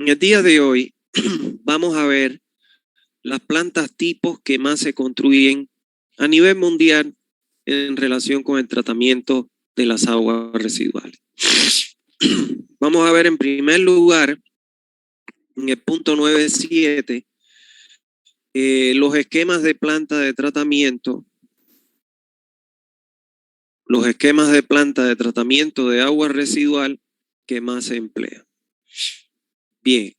En el día de hoy vamos a ver las plantas tipos que más se construyen a nivel mundial en relación con el tratamiento de las aguas residuales. Vamos a ver en primer lugar, en el punto 9.7, los esquemas de planta de tratamiento, de agua residual que más se emplean. Bien.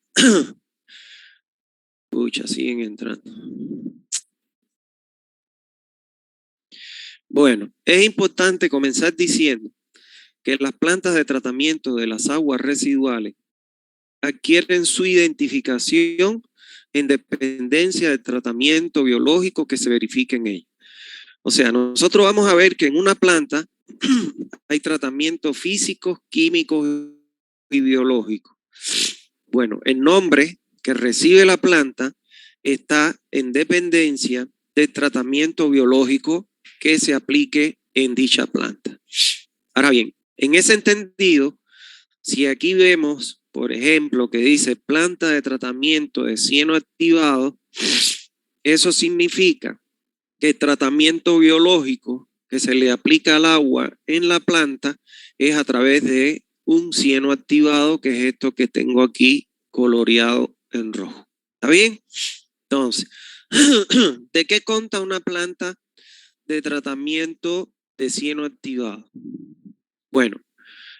Pucha, siguen entrando. Bueno, es importante comenzar diciendo que las plantas de tratamiento de las aguas residuales adquieren su identificación en dependencia del tratamiento biológico que se verifique en ella. O sea, nosotros vamos a ver que en una planta hay tratamientos físicos, químicos y biológicos. Bueno, el nombre que recibe la planta está en dependencia del tratamiento biológico que se aplique en dicha planta. Ahora bien, en ese entendido, si aquí vemos, por ejemplo, que dice planta de tratamiento de cieno activado, eso significa que el tratamiento biológico que se le aplica al agua en la planta es a través de un cieno activado, que es esto que tengo aquí coloreado en rojo. ¿Está bien? Entonces, ¿de qué consta una planta de tratamiento de cieno activado? Bueno,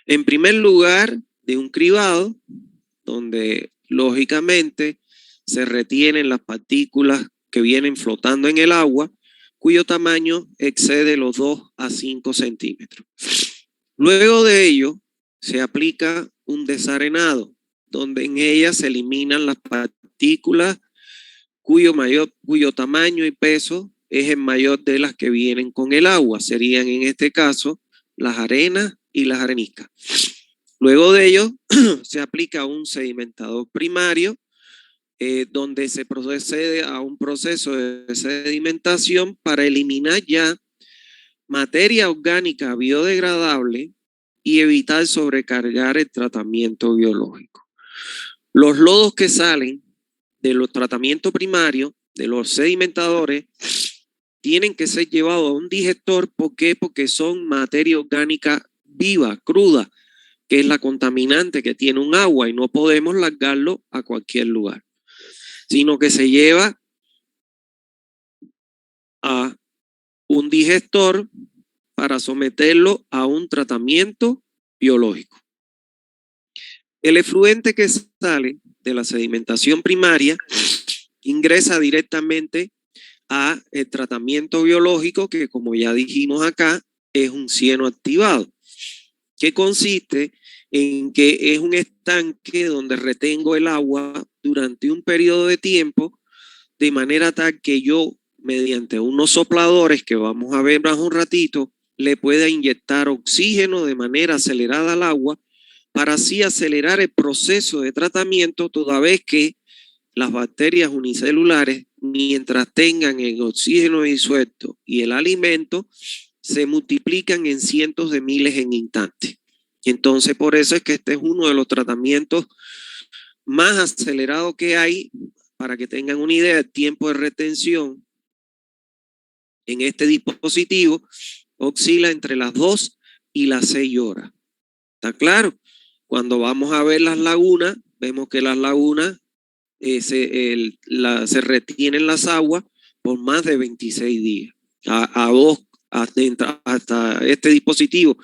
en primer lugar, de un cribado, donde lógicamente se retienen las partículas que vienen flotando en el agua, cuyo tamaño excede los 2 a 5 centímetros. Luego de ello, se aplica un desarenado, donde en ella se eliminan las partículas cuyo tamaño y peso es el mayor de las que vienen con el agua. Serían en este caso las arenas y las areniscas. Luego de ello, se aplica un sedimentador primario, donde se procede a un proceso de sedimentación para eliminar ya materia orgánica biodegradable y evitar sobrecargar el tratamiento biológico. Los lodos que salen de los tratamientos primarios, de los sedimentadores, tienen que ser llevados a un digestor. ¿Por qué? Porque son materia orgánica viva, cruda, que es la contaminante que tiene un agua, y no podemos largarlo a cualquier lugar, sino que se lleva a un digestor para someterlo a un tratamiento biológico. El efluente que sale de la sedimentación primaria ingresa directamente a el tratamiento biológico, que, como ya dijimos acá, es un cieno activado, que consiste en que es un estanque donde retengo el agua durante un periodo de tiempo, de manera tal que yo, mediante unos sopladores que vamos a ver más un ratito, le pueda inyectar oxígeno de manera acelerada al agua, para así acelerar el proceso de tratamiento, toda vez que las bacterias unicelulares, mientras tengan el oxígeno disuelto y el alimento, se multiplican en cientos de miles en instantes. Entonces, por eso es que este es uno de los tratamientos más acelerados que hay. Para que tengan una idea, el tiempo de retención en este dispositivo oscila entre las 2 y las 6 horas. ¿Está claro? Cuando vamos a ver las lagunas, vemos que las lagunas se retienen las aguas por más de 26 días. Hasta este dispositivo,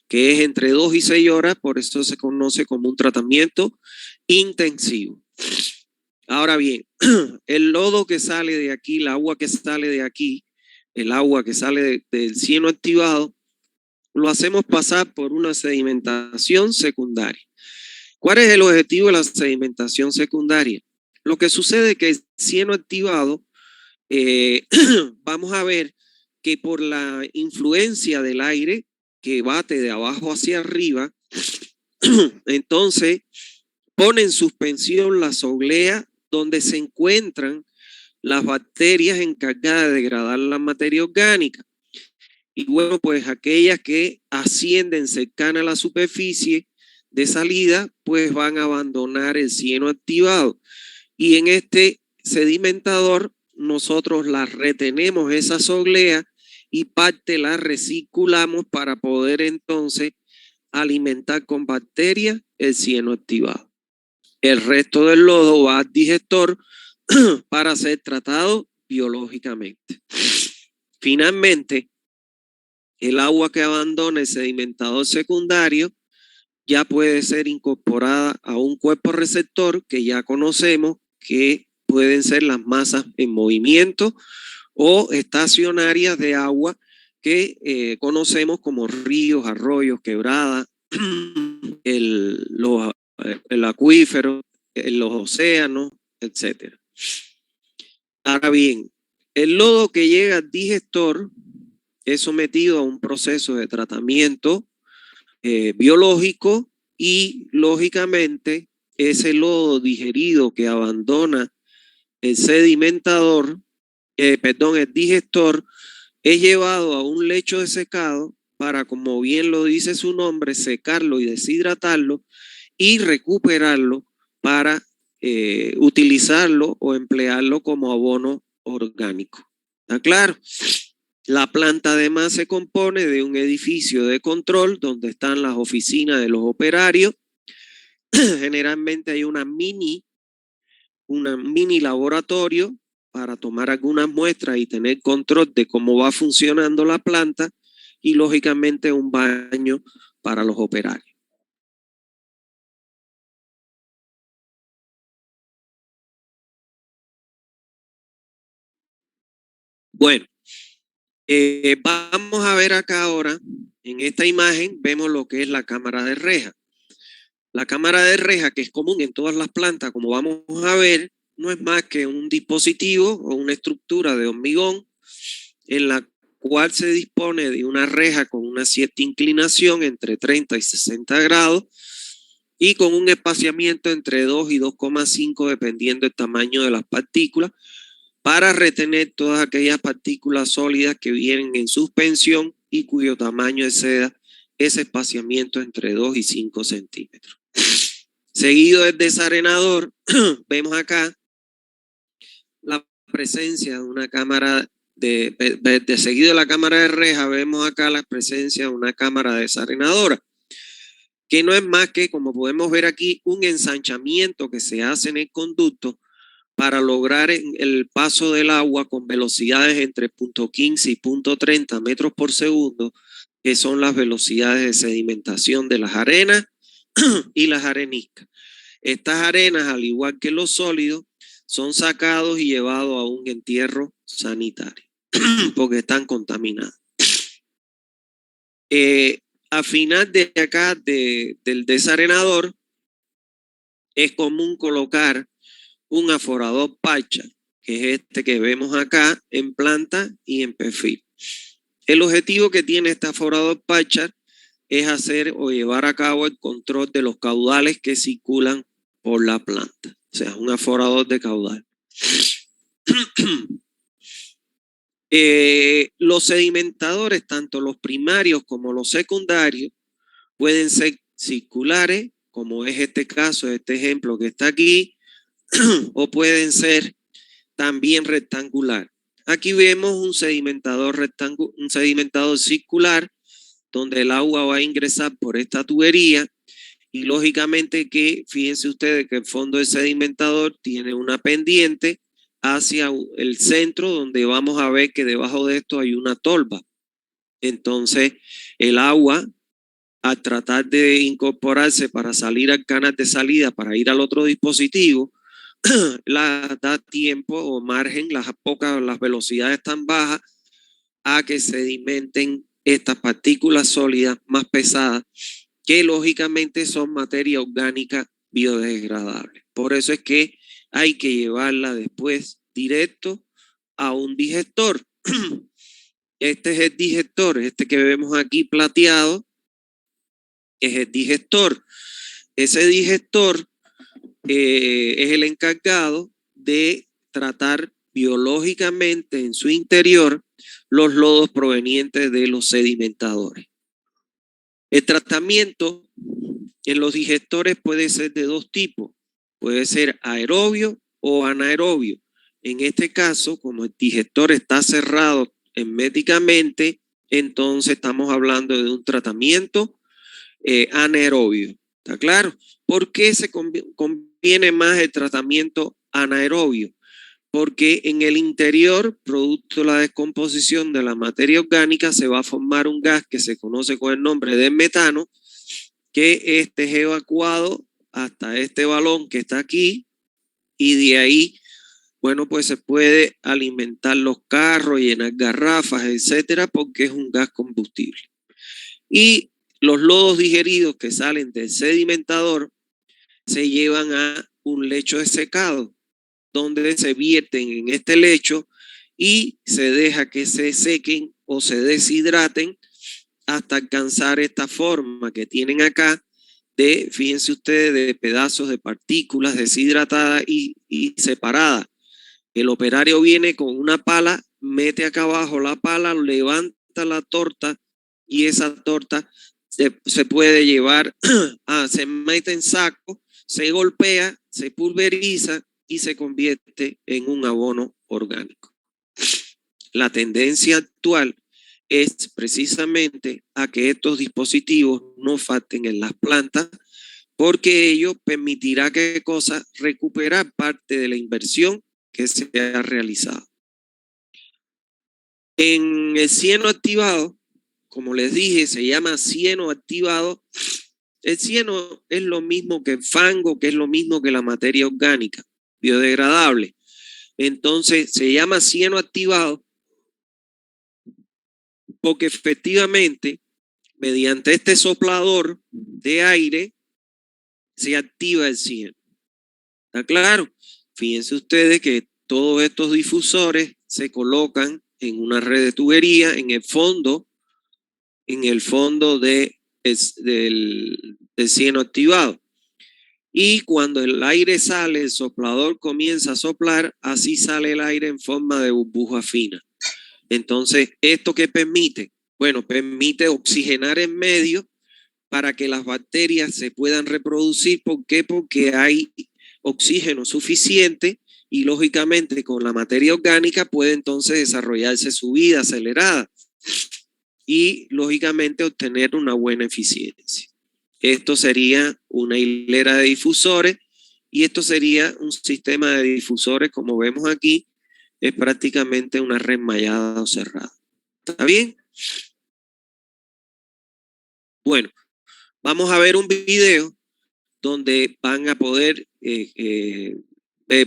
que es entre 2 y 6 horas, por eso se conoce como un tratamiento intensivo. Ahora bien, el lodo que sale de aquí, el agua que sale de aquí, el agua que sale del cieno activado, lo hacemos pasar por una sedimentación secundaria. ¿Cuál es el objetivo de la sedimentación secundaria? Lo que sucede es que el cieno activado, vamos a ver que por la influencia del aire que bate de abajo hacia arriba, entonces pone en suspensión las obleas donde se encuentran las bacterias encargadas de degradar la materia orgánica. Y bueno, pues aquellas que ascienden cercana a la superficie de salida, pues van a abandonar el cieno activado. Y en este sedimentador nosotros la retenemos esa soglea y parte la recirculamos para poder entonces alimentar con bacterias el cieno activado. El resto del lodo va al digestor para ser tratado biológicamente. Finalmente, el agua que abandona el sedimentador secundario ya puede ser incorporada a un cuerpo receptor que ya conocemos, que pueden ser las masas en movimiento o estacionarias de agua que conocemos como ríos, arroyos, quebradas, el acuífero, los océanos, etc. Ahora bien, el lodo que llega al digestor es sometido a un proceso de tratamiento biológico y lógicamente ese lodo digerido que abandona el sedimentador, el digestor, es llevado a un lecho de secado para, como bien lo dice su nombre, secarlo y deshidratarlo y recuperarlo para utilizarlo o emplearlo como abono orgánico. ¿Está claro? La planta además se compone de un edificio de control donde están las oficinas de los operarios. Generalmente hay una mini laboratorio para tomar algunas muestras y tener control de cómo va funcionando la planta y lógicamente un baño para los operarios. Bueno, vamos a ver acá ahora, en esta imagen vemos lo que es la cámara de reja. La cámara de reja, que es común en todas las plantas, como vamos a ver, no es más que un dispositivo o una estructura de hormigón en la cual se dispone de una reja con una cierta inclinación entre 30 y 60 grados y con un espaciamiento entre 2 y 2,5 dependiendo del tamaño de las partículas para retener todas aquellas partículas sólidas que vienen en suspensión y cuyo tamaño exceda ese espaciamiento entre 2 y 5 centímetros. Seguido del desarenador, vemos acá la presencia de una cámara de seguido de la cámara de reja, vemos acá la presencia de una cámara desarenadora, que no es más que, como podemos ver aquí, un ensanchamiento que se hace en el conducto para lograr el paso del agua con velocidades entre 0.15 y 0.30 metros por segundo, que son las velocidades de sedimentación de las arenas y las areniscas. Estas arenas, al igual que los sólidos, son sacados y llevados a un entierro sanitario porque están contaminados. Al final de acá del desarenador es común colocar un aforador parcha, que es este que vemos acá en planta y en perfil. El objetivo que tiene este aforador parcha es hacer o llevar a cabo el control de los caudales que circulan por la planta. O sea, un aforador de caudal. Los sedimentadores, tanto los primarios como los secundarios, pueden ser circulares, como es este caso, este ejemplo que está aquí, o pueden ser también rectangular. Aquí vemos un sedimentador circular, donde el agua va a ingresar por esta tubería y lógicamente que, fíjense ustedes que el fondo del sedimentador tiene una pendiente hacia el centro, donde vamos a ver que debajo de esto hay una tolva. Entonces, el agua, al tratar de incorporarse para salir al canal de salida, para ir al otro dispositivo, la da tiempo o margen, las velocidades tan bajas, a que sedimenten estas partículas sólidas más pesadas, que lógicamente son materia orgánica biodegradable. Por eso es que hay que llevarla después directo a un digestor. Este es el digestor, este que vemos aquí plateado, es el digestor. Ese digestor es el encargado de tratar biológicamente en su interior los lodos provenientes de los sedimentadores. El tratamiento en los digestores puede ser de dos tipos. Puede ser aerobio o anaerobio. En este caso, como el digestor está cerrado herméticamente, entonces estamos hablando de un tratamiento anaerobio. ¿Está claro? ¿Por qué se conviene más el tratamiento anaerobio? Porque en el interior, producto de la descomposición de la materia orgánica, se va a formar un gas que se conoce con el nombre de metano, que este es evacuado hasta este balón que está aquí, y de ahí, bueno, pues se puede alimentar los carros, llenar garrafas, etcétera, porque es un gas combustible. Y los lodos digeridos que salen del sedimentador se llevan a un lecho de secado, donde se vierten en este lecho y se deja que se sequen o se deshidraten hasta alcanzar esta forma que tienen acá de, fíjense ustedes, de pedazos de partículas deshidratadas y separadas. El operario viene con una pala, mete acá abajo la pala, levanta la torta y esa torta se puede llevar, se mete en saco, se golpea, se pulveriza y se convierte en un abono orgánico. La tendencia actual es precisamente a que estos dispositivos no falten en las plantas, porque ello permitirá que cosa recuperar parte de la inversión que se ha realizado. En el cieno activado, como les dije, se llama cieno activado. El cieno es lo mismo que el fango, que es lo mismo que la materia orgánica biodegradable. Entonces se llama cieno activado porque efectivamente mediante este soplador de aire se activa el cieno. ¿Está claro? Fíjense ustedes que todos estos difusores se colocan en una red de tubería en el fondo del cieno activado. Y cuando el aire sale, el soplador comienza a soplar, así sale el aire en forma de burbuja fina. Entonces, ¿esto qué permite? Bueno, permite oxigenar en medio para que las bacterias se puedan reproducir. ¿Por qué? Porque hay oxígeno suficiente y lógicamente con la materia orgánica puede entonces desarrollarse su vida acelerada y lógicamente obtener una buena eficiencia. Esto sería una hilera de difusores y esto sería un sistema de difusores, como vemos aquí, es prácticamente una red mallada o cerrada. ¿Está bien? Bueno, vamos a ver un video donde van a poder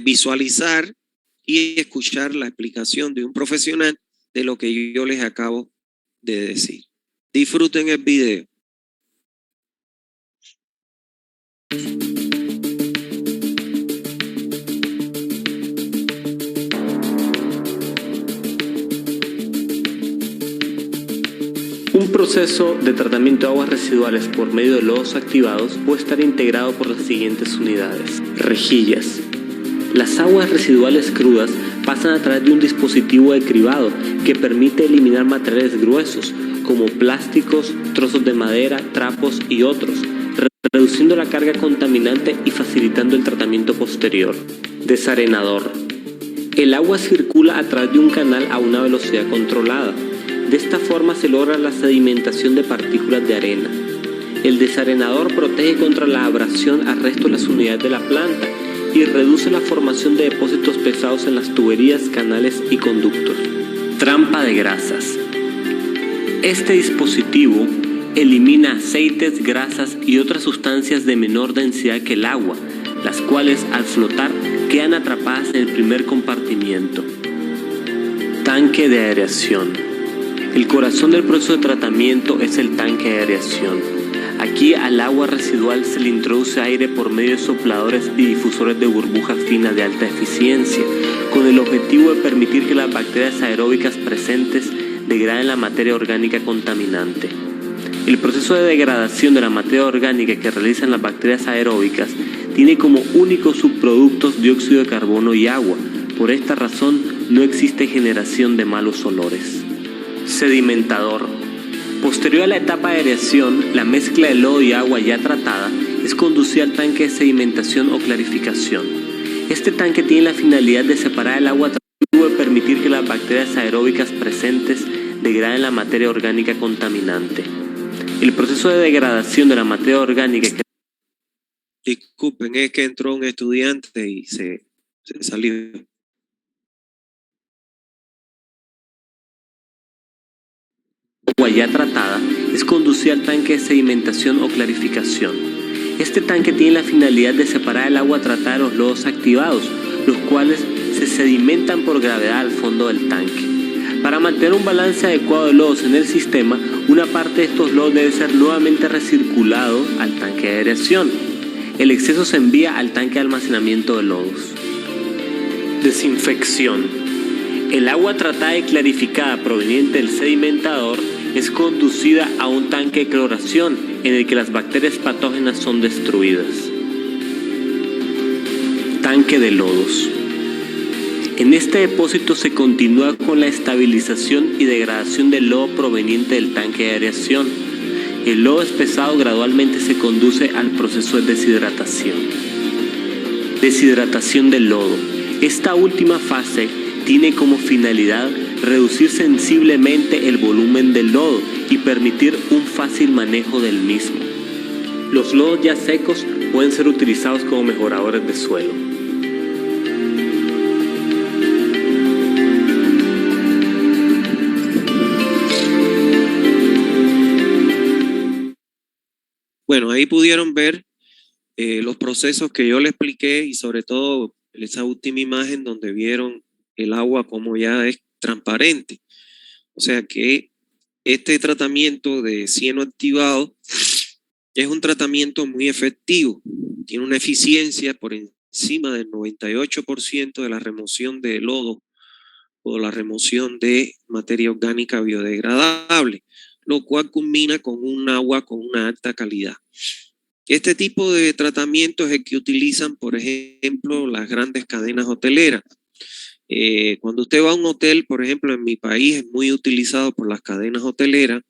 visualizar y escuchar la explicación de un profesional de lo que yo les acabo de decir. Disfruten el video. Un proceso de tratamiento de aguas residuales por medio de lodos activados puede estar integrado por las siguientes unidades. Rejillas. Las aguas residuales crudas pasan a través de un dispositivo de cribado que permite eliminar materiales gruesos como plásticos, trozos de madera, trapos y otros, reduciendo la carga contaminante y facilitando el tratamiento posterior. Desarenador. El agua circula a través de un canal a una velocidad controlada. De esta forma se logra la sedimentación de partículas de arena. El desarenador protege contra la abrasión al resto de las unidades de la planta y reduce la formación de depósitos pesados en las tuberías, canales y conductos. Trampa de grasas. Este dispositivo elimina aceites, grasas y otras sustancias de menor densidad que el agua, las cuales al flotar quedan atrapadas en el primer compartimiento. Tanque de aireación. El corazón del proceso de tratamiento es el tanque de aireación. Aquí al agua residual se le introduce aire por medio de sopladores y difusores de burbuja fina de alta eficiencia, con el objetivo de permitir que las bacterias aeróbicas presentes degraden la materia orgánica contaminante. El proceso de degradación de la materia orgánica que realizan las bacterias aeróbicas tiene como únicos subproductos dióxido de carbono y agua. Por esta razón no existe generación de malos olores. Sedimentador. Posterior a la etapa de aireación, la mezcla de lodo y agua ya tratada es conducida al tanque de sedimentación o clarificación. Este tanque tiene la finalidad de separar el agua tratada y permitir que las bacterias aeróbicas presentes degraden la materia orgánica contaminante. El proceso de degradación de la materia orgánica... Disculpen, es que entró un estudiante y se salió. Agua ya tratada es conducida al tanque de sedimentación o clarificación. Este tanque tiene la finalidad de separar el agua tratada de los lodos activados, los cuales se sedimentan por gravedad al fondo del tanque. Para mantener un balance adecuado de lodos en el sistema, una parte de estos lodos debe ser nuevamente recirculado al tanque de aireación. El exceso se envía al tanque de almacenamiento de lodos. Desinfección. El agua tratada y clarificada proveniente del sedimentador es conducida a un tanque de cloración en el que las bacterias patógenas son destruidas. Tanque de lodos. En este depósito se continúa con la estabilización y degradación del lodo proveniente del tanque de aireación. El lodo espesado gradualmente se conduce al proceso de deshidratación. Deshidratación del lodo. Esta última fase tiene como finalidad reducir sensiblemente el volumen del lodo y permitir un fácil manejo del mismo. Los lodos ya secos pueden ser utilizados como mejoradores de suelo. Bueno, ahí pudieron ver los procesos que yo les expliqué y sobre todo esa última imagen donde vieron el agua como ya es transparente. O sea que este tratamiento de cieno activado es un tratamiento muy efectivo. Tiene una eficiencia por encima del 98% de la remoción de lodo o la remoción de materia orgánica biodegradable, lo cual culmina con un agua con una alta calidad. Este tipo de tratamiento es el que utilizan, por ejemplo, las grandes cadenas hoteleras. Cuando usted va a un hotel, por ejemplo, en mi país es muy utilizado por las cadenas hoteleras,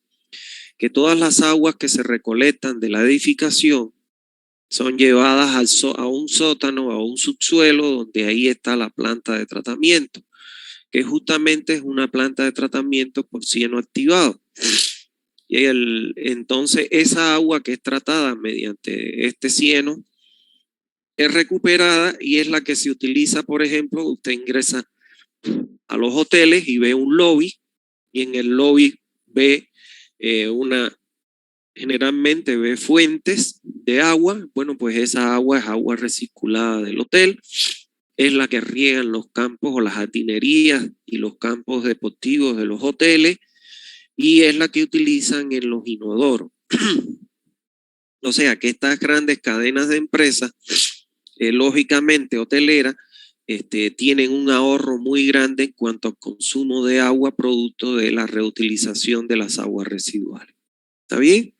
que todas las aguas que se recolectan de la edificación son llevadas a un sótano, a un subsuelo, donde ahí está la planta de tratamiento, que justamente es una planta de tratamiento por cieno activado. Y entonces esa agua que es tratada mediante este cieno es recuperada y es la que se utiliza, por ejemplo, usted ingresa a los hoteles y ve un lobby y en el lobby ve generalmente ve fuentes de agua. Bueno, pues esa agua es agua recirculada del hotel, es la que riegan los campos o las jardinerías y los campos deportivos de los hoteles y es la que utilizan en los inodoros. O sea que estas grandes cadenas de empresas, lógicamente hoteleras, tienen un ahorro muy grande en cuanto al consumo de agua producto de la reutilización de las aguas residuales. ¿Está bien?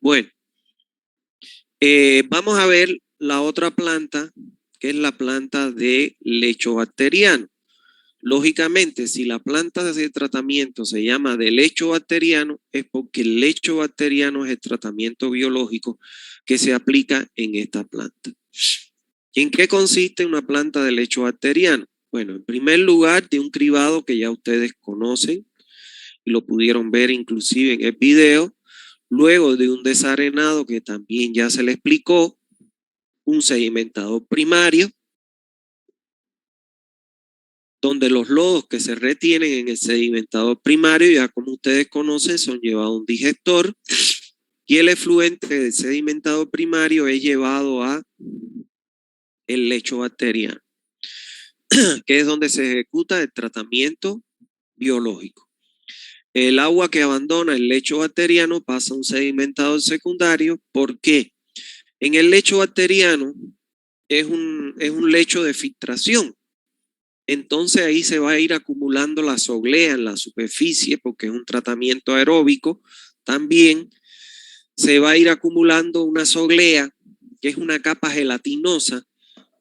Bueno, vamos a ver la otra planta, que es la planta de lecho bacteriano. Lógicamente, si la planta de tratamiento se llama de lecho bacteriano, es porque el lecho bacteriano es el tratamiento biológico que se aplica en esta planta. ¿En qué consiste una planta de lecho bacteriano? Bueno, en primer lugar, de un cribado que ya ustedes conocen y lo pudieron ver inclusive en el video. Luego de un desarenado que también ya se le explicó, un sedimentador primario, donde los lodos que se retienen en el sedimentador primario, ya como ustedes conocen, son llevados a un digestor y el efluente del sedimentador primario es llevado a el lecho bacteriano, que es donde se ejecuta el tratamiento biológico. El agua que abandona el lecho bacteriano pasa a un sedimentador secundario. ¿Por qué? En el lecho bacteriano es un lecho de filtración. Entonces ahí se va a ir acumulando la soglea en la superficie porque es un tratamiento aeróbico. También se va a ir acumulando una soglea que es una capa gelatinosa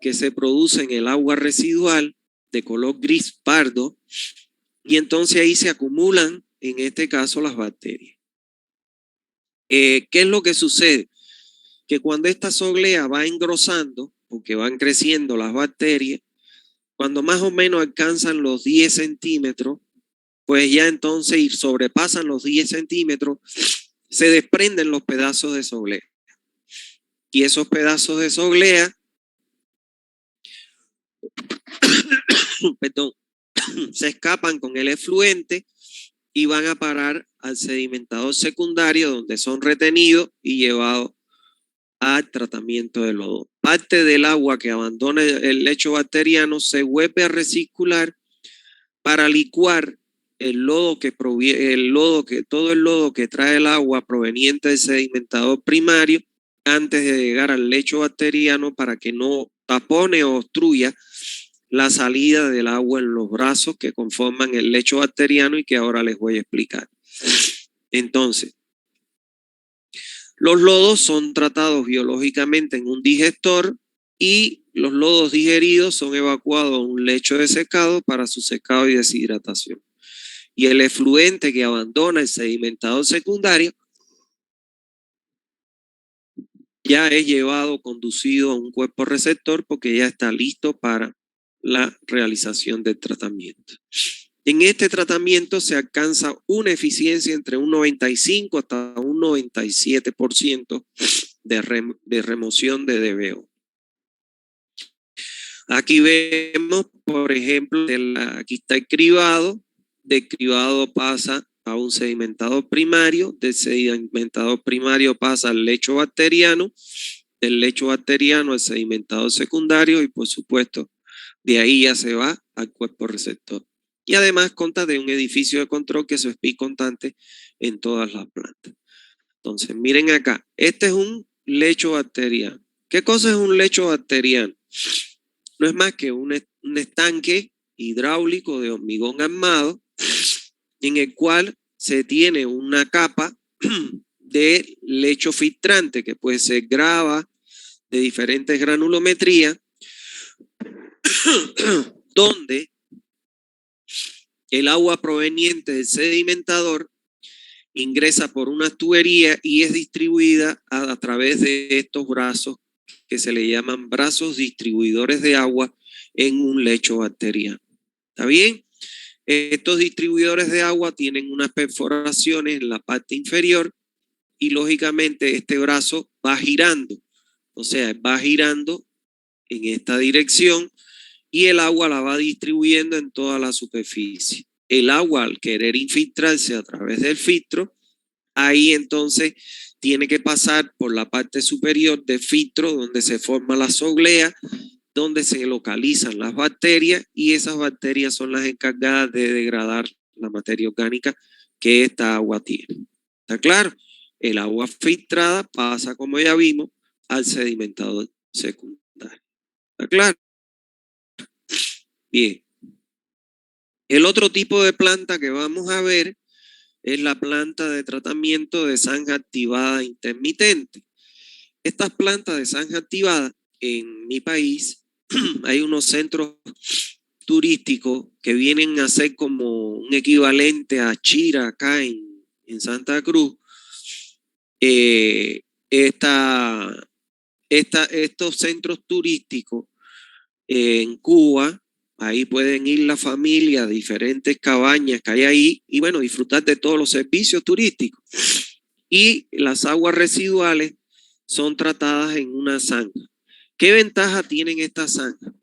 que se produce en el agua residual de color gris pardo y entonces ahí se acumulan en este caso las bacterias. ¿Qué es lo que sucede? Que cuando esta soglea va engrosando, porque van creciendo las bacterias, cuando más o menos alcanzan los 10 centímetros, pues ya entonces y sobrepasan los 10 centímetros, se desprenden los pedazos de soglea. Y esos pedazos de soglea, perdón, se escapan con el efluente y van a parar al sedimentador secundario, donde son retenidos y llevados al tratamiento de lodo. Parte del agua que abandona el lecho bacteriano se vuelve a recircular para licuar el lodo que todo el lodo que trae el agua proveniente del sedimentador primario antes de llegar al lecho bacteriano, para que no tapone o obstruya la salida del agua en los brazos que conforman el lecho bacteriano y que ahora les voy a explicar. Entonces, los lodos son tratados biológicamente en un digestor y los lodos digeridos son evacuados a un lecho de secado para su secado y deshidratación. Y el efluente que abandona el sedimentador secundario ya es llevado, conducido a un cuerpo receptor, porque ya está listo para la realización del tratamiento. En este tratamiento se alcanza una eficiencia entre un 95 hasta un 97% de remoción de DBO. Aquí vemos, por ejemplo, aquí está el cribado. Del cribado pasa a un sedimentador primario, del sedimentador primario pasa al lecho bacteriano, del lecho bacteriano al sedimentador secundario y por supuesto de ahí ya se va al cuerpo receptor. Y además consta de un edificio de control que se es constante en todas las plantas. Entonces miren acá, este es un lecho bacteriano. ¿Qué cosa es un lecho bacteriano? No es más que un estanque hidráulico de hormigón armado en el cual se tiene una capa de lecho filtrante que puede ser grava de diferentes granulometrías, donde el agua proveniente del sedimentador ingresa por una tubería y es distribuida a través de estos brazos que se le llaman brazos distribuidores de agua en un lecho bacteriano. ¿Está bien? Estos distribuidores de agua tienen unas perforaciones en la parte inferior y lógicamente este brazo va girando, o sea, va girando en esta dirección y el agua la va distribuyendo en toda la superficie. El agua, al querer infiltrarse a través del filtro, ahí entonces tiene que pasar por la parte superior del filtro donde se forma la soglea, donde se localizan las bacterias y esas bacterias son las encargadas de degradar la materia orgánica que esta agua tiene. ¿Está claro? El agua filtrada pasa, como ya vimos, al sedimentador secundario. ¿Está claro? Bien. El otro tipo de planta que vamos a ver es la planta de tratamiento de zanja activada intermitente. Estas plantas de zanja activada, en mi país, hay unos centros turísticos que vienen a ser como un equivalente a Chira acá en Santa Cruz. Estos centros turísticos en Cuba, ahí pueden ir la familia a diferentes cabañas que hay ahí y bueno, disfrutar de todos los servicios turísticos. Y las aguas residuales son tratadas en una zanja. ¿Qué ventaja tienen estas zanjas?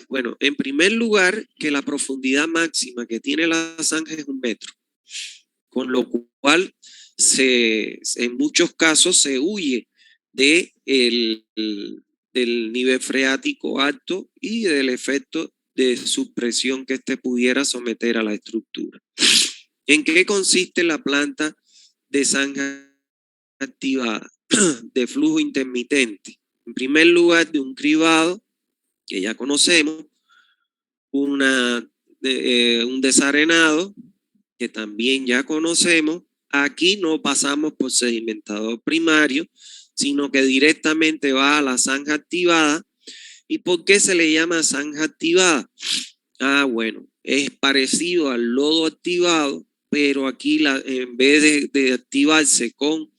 Bueno, en primer lugar, que la profundidad máxima que tiene la zanja es 1 metro, con lo cual en muchos casos se huye del nivel freático alto y del efecto de supresión que este pudiera someter a la estructura. ¿En qué consiste la planta de zanja activada de flujo intermitente? En primer lugar, de un cribado que ya conocemos, un desarenado que también ya conocemos. Aquí no pasamos por sedimentador primario, sino que directamente va a la zanja activada. ¿Y por qué se le llama zanja activada? Ah, bueno, es parecido al lodo activado, pero aquí en vez de activarse con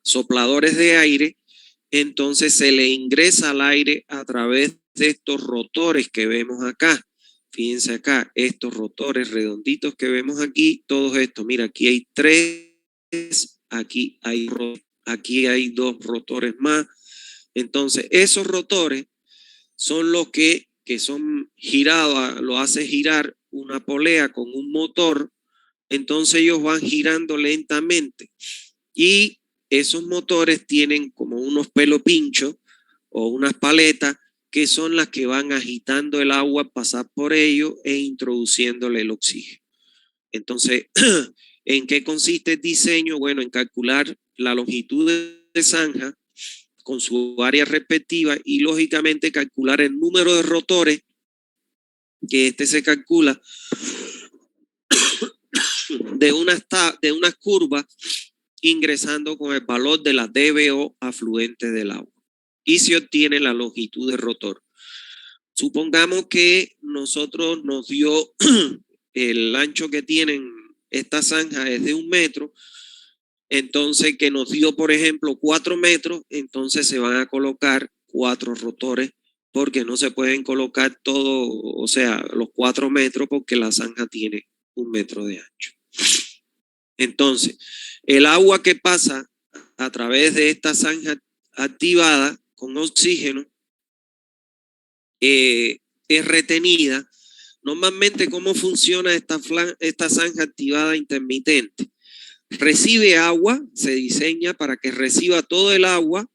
sopladores de aire, entonces se le ingresa al aire a través de estos rotores que vemos acá. Fíjense acá, estos rotores redonditos que vemos aquí, todos estos. Mira, aquí hay 3, aquí hay 2 rotores más. Entonces, esos rotores son los que son girados, lo hace girar una polea con un motor. Entonces ellos van girando lentamente. Y esos motores tienen como unos pelopinchos o unas paletas que son las que van agitando el agua, pasar por ello e introduciéndole el oxígeno. Entonces, ¿en qué consiste el diseño? Bueno, en calcular la longitud de zanja con su área respectiva y lógicamente calcular el número de rotores, que se calcula de unas curvas ingresando con el valor de la DBO afluente del agua y se obtiene la longitud de rotor. Supongamos que nosotros nos dio el ancho que tienen esta zanja es de 1 metro, entonces que nos dio, por ejemplo, 4 metros, entonces se van a colocar 4 rotores porque no se pueden colocar todo, o sea, los 4 metros porque la zanja tiene 1 metro de ancho. Entonces, el agua que pasa a través de esta zanja activada con oxígeno es retenida. Normalmente, ¿cómo funciona esta zanja activada intermitente? Recibe agua, se diseña para que reciba todo el agua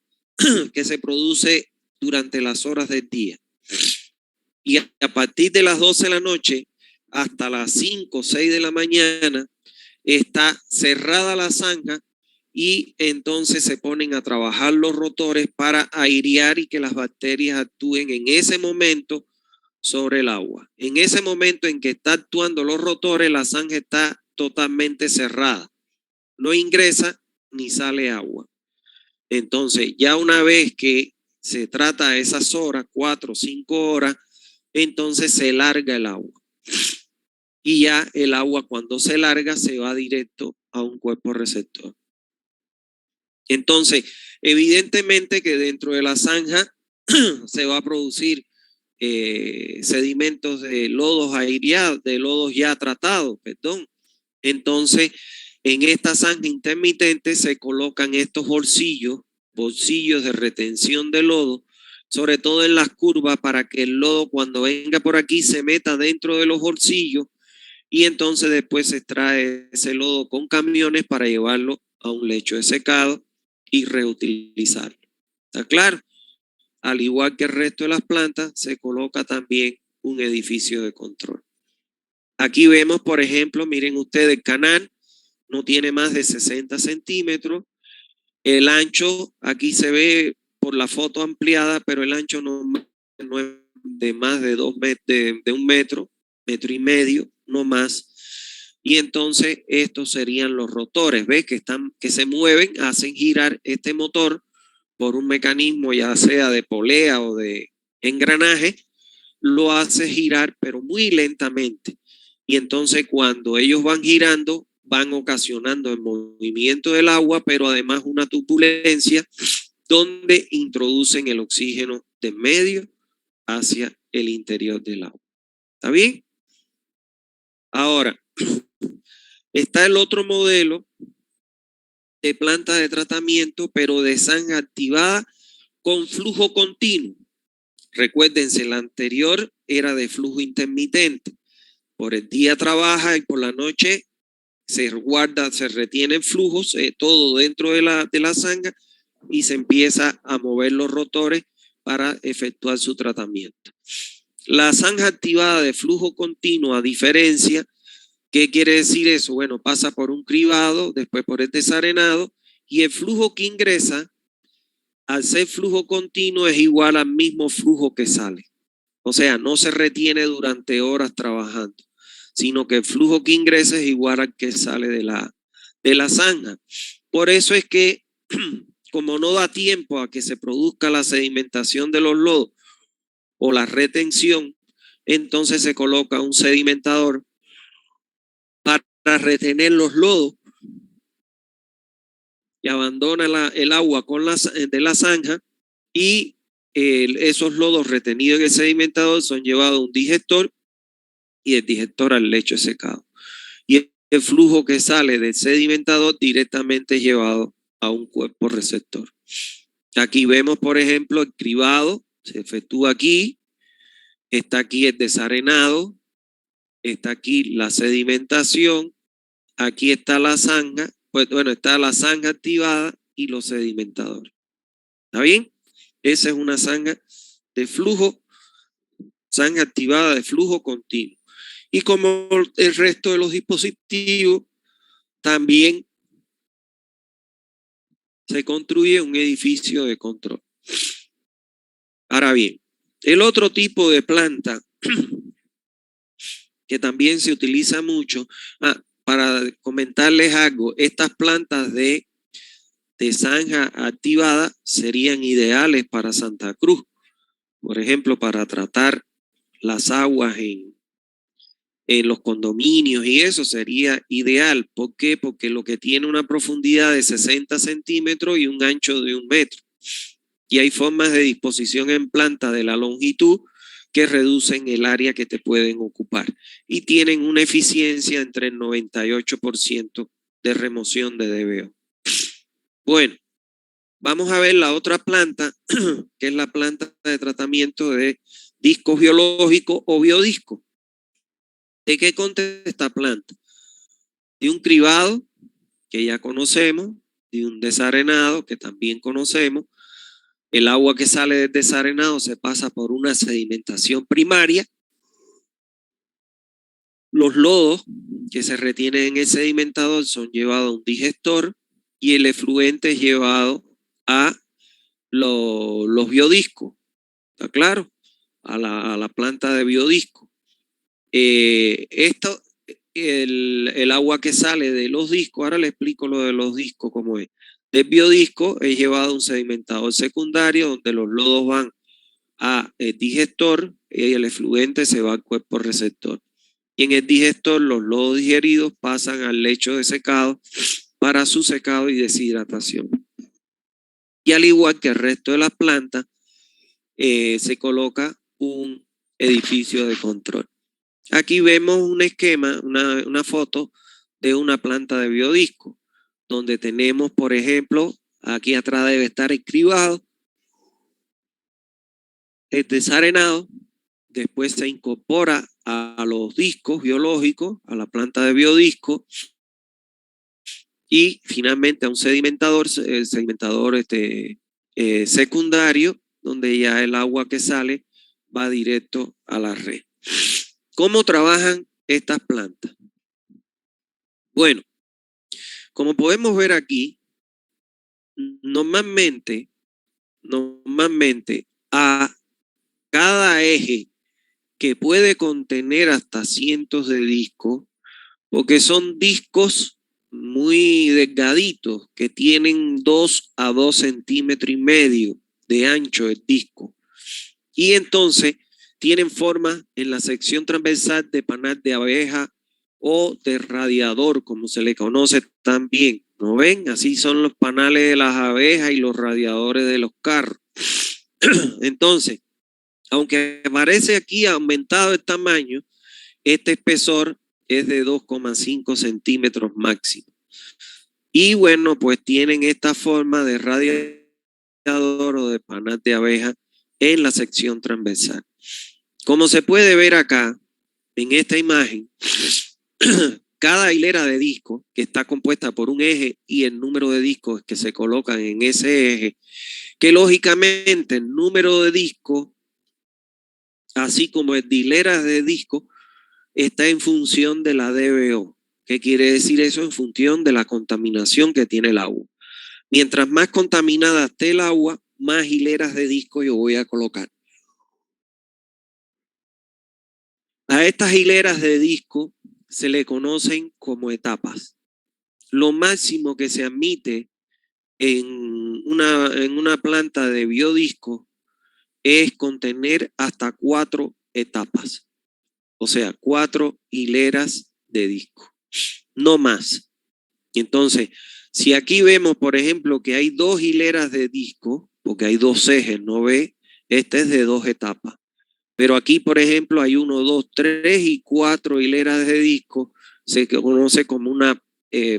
que se produce durante las horas del día. Y a partir de las 12 de la noche hasta las 5 o 6 de la mañana está cerrada la zanja y entonces se ponen a trabajar los rotores para airear y que las bacterias actúen en ese momento sobre el agua. En ese momento en que está actuando los rotores, la zanja está totalmente cerrada. No ingresa ni sale agua. Entonces, ya una vez que se trata de esas horas, 4 o 5 horas, entonces se larga el agua. Y ya el agua cuando se larga se va directo a un cuerpo receptor. Entonces, evidentemente que dentro de la zanja se va a producir sedimentos de lodos aireados, de lodos ya tratados, perdón. Entonces, en esta zanja intermitente se colocan estos bolsillos de retención de lodo, sobre todo en las curvas, para que el lodo cuando venga por aquí se meta dentro de los bolsillos y entonces después se extrae ese lodo con camiones para llevarlo a un lecho de secado y reutilizarlo. ¿Está claro? Al igual que el resto de las plantas, se coloca también un edificio de control. Aquí vemos, por ejemplo, miren ustedes, el canal no tiene más de 60 centímetros. El ancho, aquí se ve por la foto ampliada, pero el ancho no es de más de 2 metros, de 1 metro, metro y medio, no más. Y entonces estos serían los rotores, ¿ves? Que se mueven, hacen girar este motor por un mecanismo ya sea de polea o de engranaje, lo hace girar pero muy lentamente. Y entonces cuando ellos van girando, van ocasionando el movimiento del agua, pero además una turbulencia donde introducen el oxígeno de medio hacia el interior del agua. ¿Está bien? Ahora, está el otro modelo de planta de tratamiento, pero de zanja activada con flujo continuo. Recuérdense, la anterior era de flujo intermitente. Por el día trabaja y por la noche se guarda, se retienen flujos, todo dentro de la zanja y se empieza a mover los rotores para efectuar su tratamiento. La zanja activada de flujo continuo, a diferencia, ¿qué quiere decir eso? Bueno, pasa por un cribado, después por el desarenado y el flujo que ingresa, al ser flujo continuo, es igual al mismo flujo que sale. O sea, no se retiene durante horas trabajando, sino que el flujo que ingresa es igual al que sale de la zanja. Por eso es que, como no da tiempo a que se produzca la sedimentación de los lodos o la retención, entonces se coloca un sedimentador para retener los lodos y abandona el agua de la zanja y esos lodos retenidos en el sedimentador son llevados a un digestor y el digestor al lecho de secado. Y el flujo que sale del sedimentador directamente es llevado a un cuerpo receptor. Aquí vemos, por ejemplo, el cribado, se efectúa aquí, está aquí el desarenado, está aquí la sedimentación, aquí está la zanja, pues bueno, está la zanja activada y los sedimentadores. ¿Está bien? Esa es una zanja de flujo, zanja activada de flujo continuo. Y como el resto de los dispositivos, también se construye un edificio de control. Ahora bien, el otro tipo de planta que también se utiliza mucho, para comentarles algo, estas plantas de zanja activada serían ideales para Santa Cruz, por ejemplo, para tratar las aguas en los condominios y eso sería ideal. ¿Por qué? Porque lo que tiene una profundidad de 60 centímetros y un ancho de 1 metro. Y hay formas de disposición en planta de la longitud que reducen el área que te pueden ocupar y tienen una eficiencia entre el 98% de remoción de DBO. Bueno, vamos a ver la otra planta, que es la planta de tratamiento de discos biológicos o biodiscos. ¿De qué consta esta planta? De un cribado, que ya conocemos, de un desarenado, que también conocemos. El agua que sale del desarenado se pasa por una sedimentación primaria. Los lodos que se retienen en el sedimentador son llevados a un digestor y el efluente es llevado a los biodiscos. ¿Está claro? A la planta de biodisco. El agua que sale de los discos, ahora le explico lo de los discos cómo es. Del biodisco es llevado a un sedimentador secundario donde los lodos van a el digestor y el efluente se va al cuerpo receptor. Y en el digestor los lodos digeridos pasan al lecho de secado para su secado y deshidratación. Y al igual que el resto de las plantas, se coloca un edificio de control. Aquí vemos un esquema, una foto de una planta de biodisco, donde tenemos, por ejemplo, aquí atrás debe estar el cribado, el desarenado, después se incorpora a los discos biológicos, a la planta de biodisco, y finalmente a un sedimentador, el sedimentador secundario, donde ya el agua que sale va directo a la red. ¿Cómo trabajan estas plantas? Bueno, como podemos ver aquí, normalmente a cada eje que puede contener hasta cientos de discos, porque son discos muy delgaditos que tienen 2 a 2 centímetros y medio de ancho el disco. Y entonces tienen forma en la sección transversal de panal de abeja o de radiador, como se le conoce también. ¿No ven? Así son los panales de las abejas y los radiadores de los carros. Entonces, aunque parece aquí aumentado el tamaño, este espesor es de 2,5 centímetros máximo. Y bueno, pues tienen esta forma de radiador o de panal de abeja en la sección transversal. Como se puede ver acá, en esta imagen, cada hilera de discos que está compuesta por un eje y el número de discos que se colocan en ese eje, que lógicamente el número de discos, así como el de hileras de discos, está en función de la DBO. ¿Qué quiere decir eso? En función de la contaminación que tiene el agua. Mientras más contaminada esté el agua, más hileras de disco yo voy a colocar. A estas hileras de disco se le conocen como etapas. Lo máximo que se admite en una planta de biodisco es contener hasta 4 etapas. O sea, 4 hileras de disco. No más. Entonces, Si aquí vemos, por ejemplo, que hay 2 hileras de disco, porque hay 2 ejes, ¿no ve? Este es de 2 etapas. Pero aquí, por ejemplo, hay 1, 2, 3 y 4 hileras de disco. Se conoce como una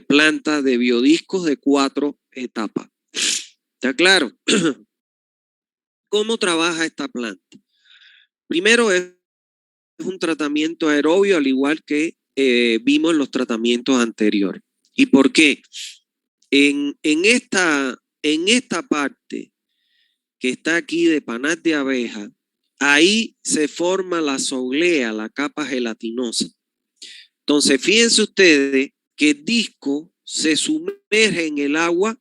planta de biodiscos de 4 etapas. ¿Está claro? ¿Cómo trabaja esta planta? Primero es un tratamiento aerobio, al igual que vimos en los tratamientos anteriores. ¿Y por qué? En esta parte que está aquí de panal de abeja, ahí se forma la zoglea, la capa gelatinosa. Entonces, fíjense ustedes que el disco se sumerge en el agua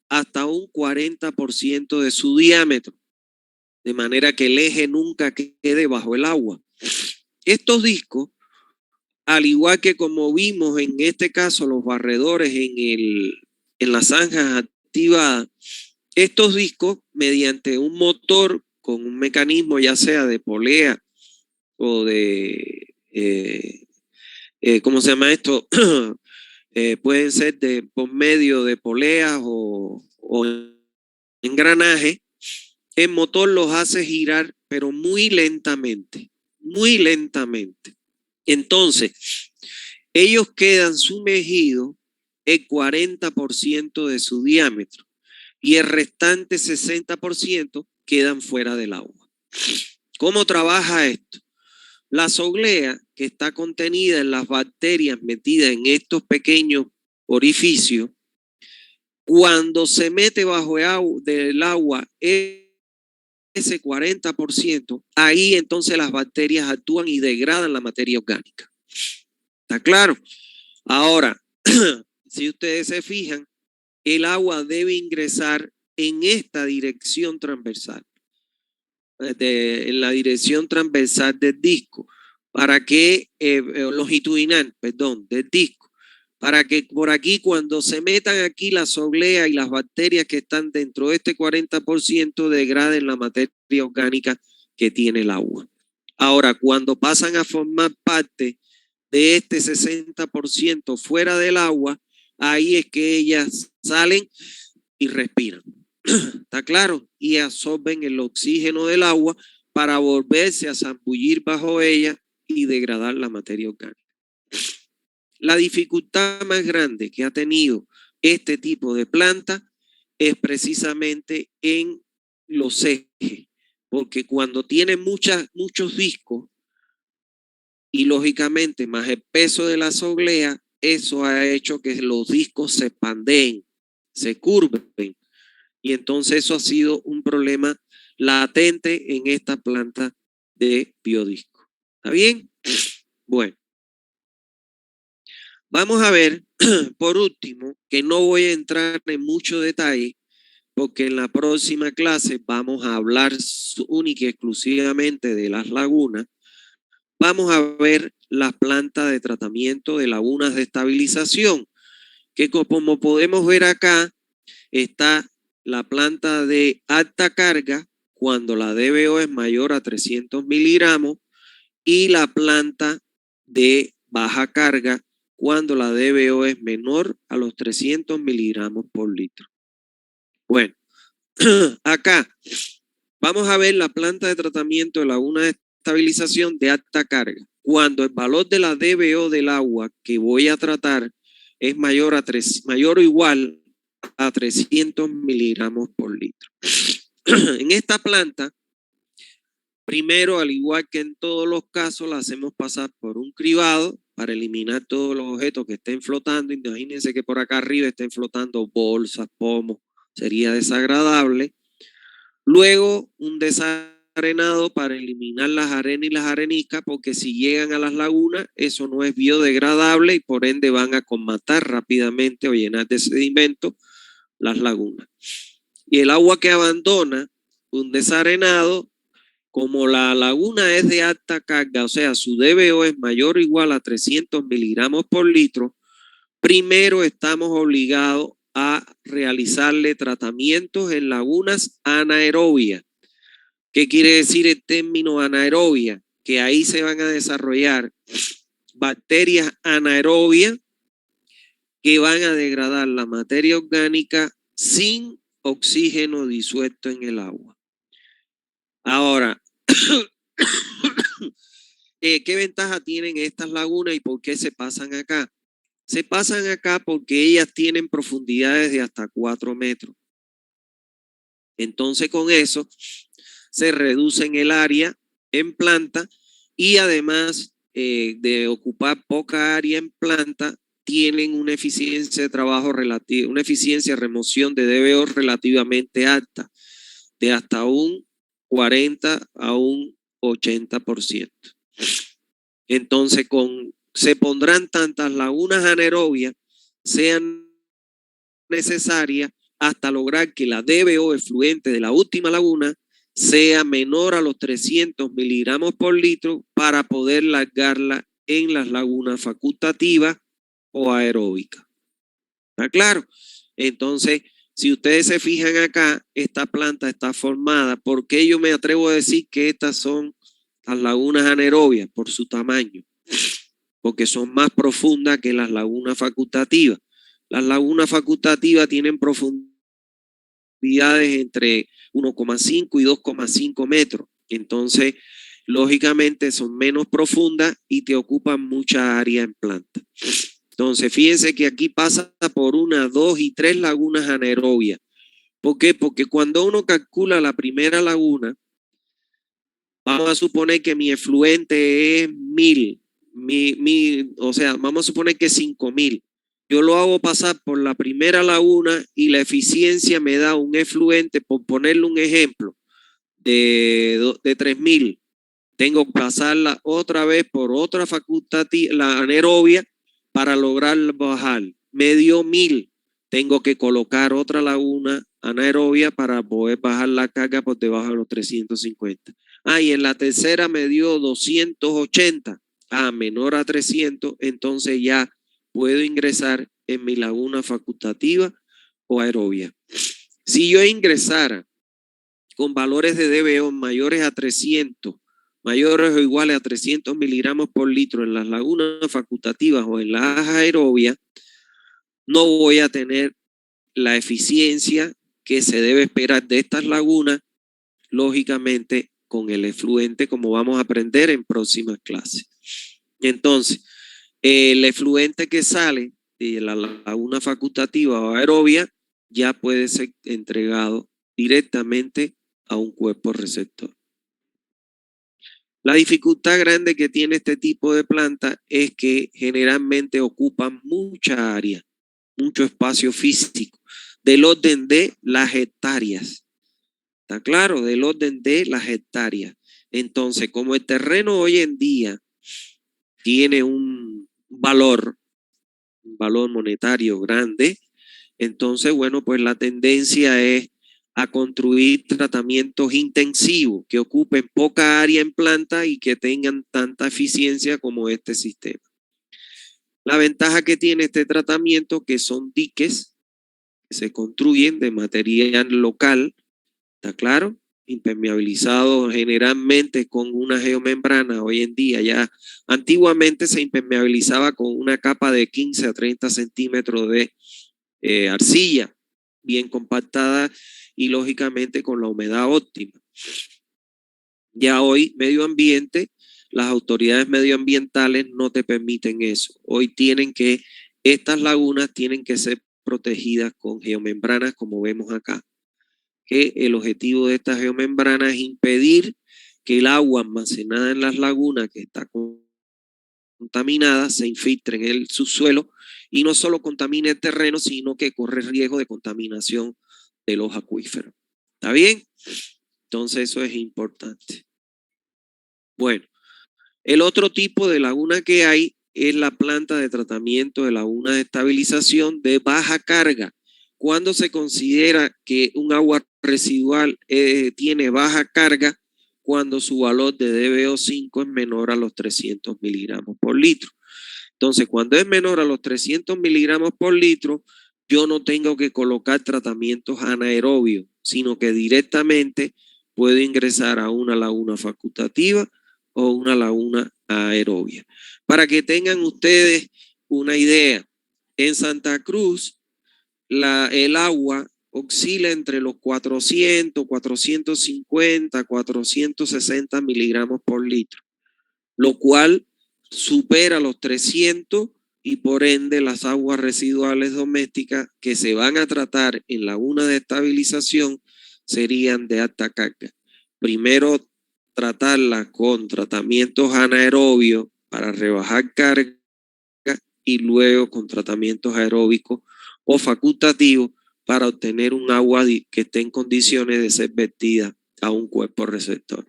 hasta un 40% de su diámetro, de manera que el eje nunca quede bajo el agua. Estos discos, al igual que como vimos en este caso los barredores en las zanjas activadas, estos discos, mediante un motor con un mecanismo ya sea de polea o de, ¿cómo se llama esto? Pueden ser por medio de poleas o engranaje, el motor los hace girar, pero muy lentamente, muy lentamente. Entonces, ellos quedan sumergidos el 40% de su diámetro y el restante 60% quedan fuera del agua. ¿Cómo trabaja esto? La zoglea, que está contenida en las bacterias metidas en estos pequeños orificios, cuando se mete bajo del agua ese 40%, ahí entonces las bacterias actúan y degradan la materia orgánica. ¿Está claro? Ahora, si ustedes se fijan, el agua debe ingresar en esta dirección transversal, en la dirección transversal del disco, para que, longitudinal, perdón, del disco, para que por aquí cuando se metan aquí la zoglea y las bacterias que están dentro de este 40% degraden la materia orgánica que tiene el agua. Ahora, cuando pasan a formar parte de este 60% fuera del agua, ahí es que ellas salen y respiran. ¿Está claro? Y absorben el oxígeno del agua para volverse a zambullir bajo ella y degradar la materia orgánica. La dificultad más grande que ha tenido este tipo de planta es precisamente en los ejes, porque cuando tiene muchos discos y lógicamente más el peso de la zoglea, eso ha hecho que los discos se pandeen, se curven, y entonces eso ha sido un problema latente en esta planta de biodisco. ¿Está bien? Bueno. Vamos a ver, por último, que no voy a entrar en mucho detalle, porque en la próxima clase vamos a hablar única y exclusivamente de las lagunas. Vamos a ver las plantas de tratamiento de lagunas de estabilización, que como podemos ver acá, está la planta de alta carga, cuando la DBO es mayor a 300 miligramos, y la planta de baja carga, cuando la DBO es menor a los 300 miligramos por litro. Bueno, acá vamos a ver la planta de tratamiento de laguna de estabilización de alta carga. Cuando el valor de la DBO del agua que voy a tratar es mayor o igual a 300 miligramos por litro. En esta planta, primero, al igual que en todos los casos, la hacemos pasar por un cribado para eliminar todos los objetos que estén flotando. Imagínense que por acá arriba estén flotando bolsas, pomos, sería desagradable. Luego, un desarenado para eliminar las arenas y las areniscas, porque si llegan a las lagunas, eso no es biodegradable y por ende van a comatar rápidamente o llenar de sedimento las lagunas. Y el agua que abandona, un desarenado, como la laguna es de alta carga, o sea, su DBO es mayor o igual a 300 miligramos por litro, primero estamos obligados a realizarle tratamientos en lagunas anaerobias. ¿Qué quiere decir el término anaerobia? Que ahí se van a desarrollar bacterias anaerobias que van a degradar la materia orgánica sin oxígeno disuelto en el agua. Ahora, ¿qué ventaja tienen estas lagunas y por qué se pasan acá? Se pasan acá porque ellas tienen profundidades de hasta 4 metros. Entonces con eso se reduce el área en planta y además de ocupar poca área en planta, tienen una eficiencia de trabajo relativa, una eficiencia de remoción de DBO relativamente alta, de hasta un 40 a un 80%. Entonces se pondrán tantas lagunas anaerobias sean necesarias hasta lograr que la DBO efluente de la última laguna sea menor a los 300 miligramos por litro para poder largarla en las lagunas facultativas o aeróbicas. ¿Está claro? Entonces, si ustedes se fijan acá, esta planta está formada. ¿Por qué yo me atrevo a decir que estas son las lagunas anaerobias? Por su tamaño. Porque son más profundas que las lagunas facultativas. Las lagunas facultativas tienen profundidades entre 1,5 y 2,5 metros. Entonces, lógicamente son menos profundas y te ocupan mucha área en planta. Entonces, fíjense que aquí pasa por 1, 2 y 3 lagunas anaerobias. ¿Por qué? Porque cuando uno calcula la primera laguna, vamos a suponer que mi efluente es 1000, o sea, vamos a suponer que 5000. Yo lo hago pasar por la primera laguna y la eficiencia me da un efluente, por ponerle un ejemplo, de 3000. Tengo que pasarla otra vez por otra facultativa, la anaerobia, para lograr bajar. Me dio 1000. Tengo que colocar otra laguna anaerobia para poder bajar la carga por debajo de los 350. Y en la tercera me dio 280. Menor a 300, entonces ya puedo ingresar en mi laguna facultativa o aerobia. Si yo ingresara con valores de DBO mayores a 300, mayores o iguales a 300 miligramos por litro en las lagunas facultativas o en las aerobias, no voy a tener la eficiencia que se debe esperar de estas lagunas, lógicamente con el efluente, como vamos a aprender en próximas clases. Entonces, el efluente que sale de la laguna facultativa o aerobia ya puede ser entregado directamente a un cuerpo receptor. La dificultad grande que tiene este tipo de planta es que generalmente ocupan mucha área, mucho espacio físico, del orden de las hectáreas. ¿Está claro? Del orden de las hectáreas. Entonces, como el terreno hoy en día tiene un valor monetario grande, entonces, bueno, pues la tendencia es a construir tratamientos intensivos que ocupen poca área en planta y que tengan tanta eficiencia como este sistema. La ventaja que tiene este tratamiento que son diques que se construyen de material local, ¿está claro? Impermeabilizado generalmente con una geomembrana. Hoy en día ya, antiguamente se impermeabilizaba con una capa de 15 a 30 centímetros de arcilla bien compactada y lógicamente con la humedad óptima. Ya hoy medio ambiente, las autoridades medioambientales no te permiten eso. Hoy estas lagunas tienen que ser protegidas con geomembranas como vemos acá. Que el objetivo de estas geomembranas es impedir que el agua almacenada en las lagunas que está contaminada se infiltre en el subsuelo y no solo contamine el terreno, sino que corre riesgo de contaminación de los acuíferos. ¿Está bien? Entonces eso es importante. Bueno, el otro tipo de laguna que hay es la planta de tratamiento de laguna de estabilización de baja carga. Cuando se considera que un agua residual tiene baja carga, cuando su valor de DBO5 es menor a los 300 miligramos por litro. Entonces, cuando es menor a los 300 miligramos por litro, yo no tengo que colocar tratamientos anaerobios, sino que directamente puedo ingresar a una laguna facultativa o una laguna aerobia. Para que tengan ustedes una idea, En Santa Cruz, el agua oscila entre los 400, 450, 460 miligramos por litro, lo cual supera los 300 y por ende las aguas residuales domésticas que se van a tratar en laguna de estabilización serían de alta carga. Primero tratarlas con tratamientos anaerobios para rebajar carga y luego con tratamientos aeróbicos o facultativos para obtener un agua que esté en condiciones de ser vertida a un cuerpo receptor.